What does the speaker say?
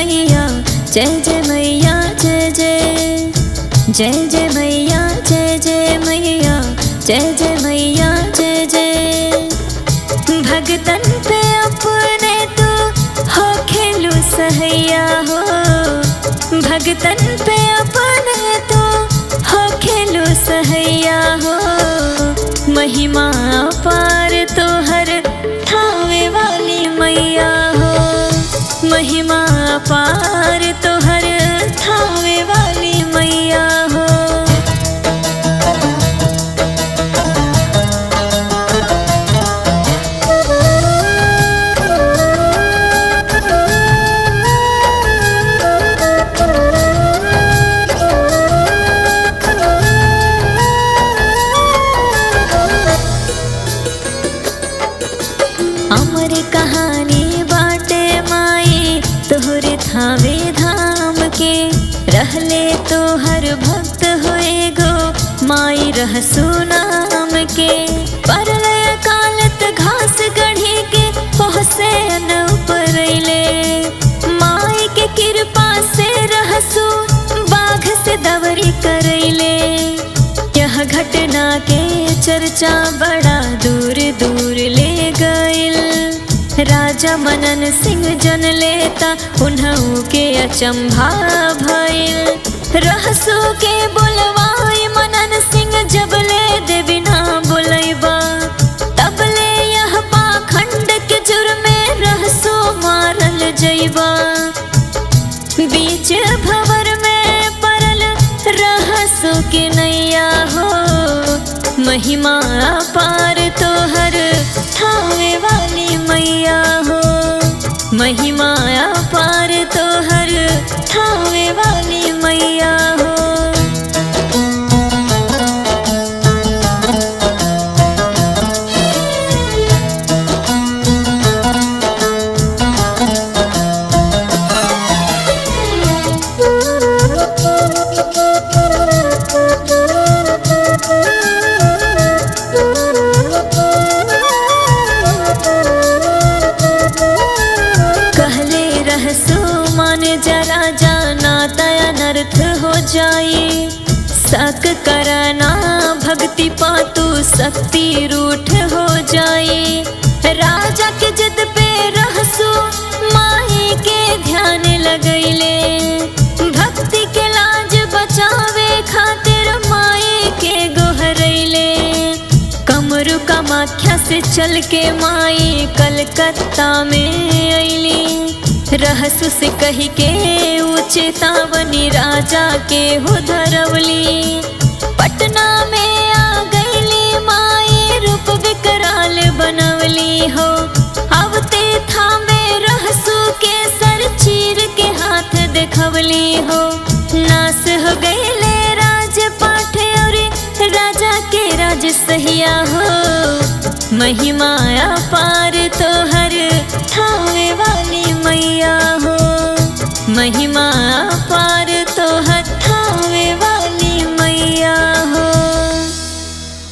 मैया जय जय मैया जय जय जय जय मैया जय जय मैया जय जय मैया जय जय। भगतन पे अपने तो हो खेलू सहैया हो, भगतन पे अपने तो हो खेलू सहैया हो। महिमा पार तो हर थावे वाली मैया हो, महिमा पार तो हर थावे वाली मैया हो। अमर कहानी बाटे माई तोहरे थावे धाम के, रहले तो हर भक्त होए गो माई रहसु नाम के। परलय कालत घास गढ़ी के पहुँचे न उपरैले, माई के कृपा से रहसु बाघ से दवरी करैले। यह घटना के चर्चा बड़ा दूर दूर ले गइल, राजा मनन सिंह जन लेता उन्हू के अचंभा भइल। रहसु के बुलवाई मनन सिंह जब ले देवी ना बुलैबा, तब ले यह पाखंड के जुर्मे रहसु मारल जइबा। बीच भंवर में परल रहसु के नैया हो, महिमा पार तो हर थावे वाली मैया हो, महिमा पार तो हर थावे वाली मैया हो। जरा जाना तया नर्थ हो जाए, शक करना भक्ति पातु शक्ति रूठ हो जाए। राजा के जिद पे रहसु माई के ध्यान लगैले, भक्ति के लाज बचावे खातिर माई के गोहरैले। कमरू कामाख्या से चल के माई कलकत्ता में अइली, रहसु से कही के चेतावनी राजा के हो धरवली। पटना में आ गईली माई रूप विकराल बनवली हो, अवते थामे रहसु के सर चीर के हाथ देखवली हो। नास हो गईले राज पाठ और राजा के राज सहिया हो, महिमा पार तो हर थावे वाली मैया हो, महिमा पार तो हर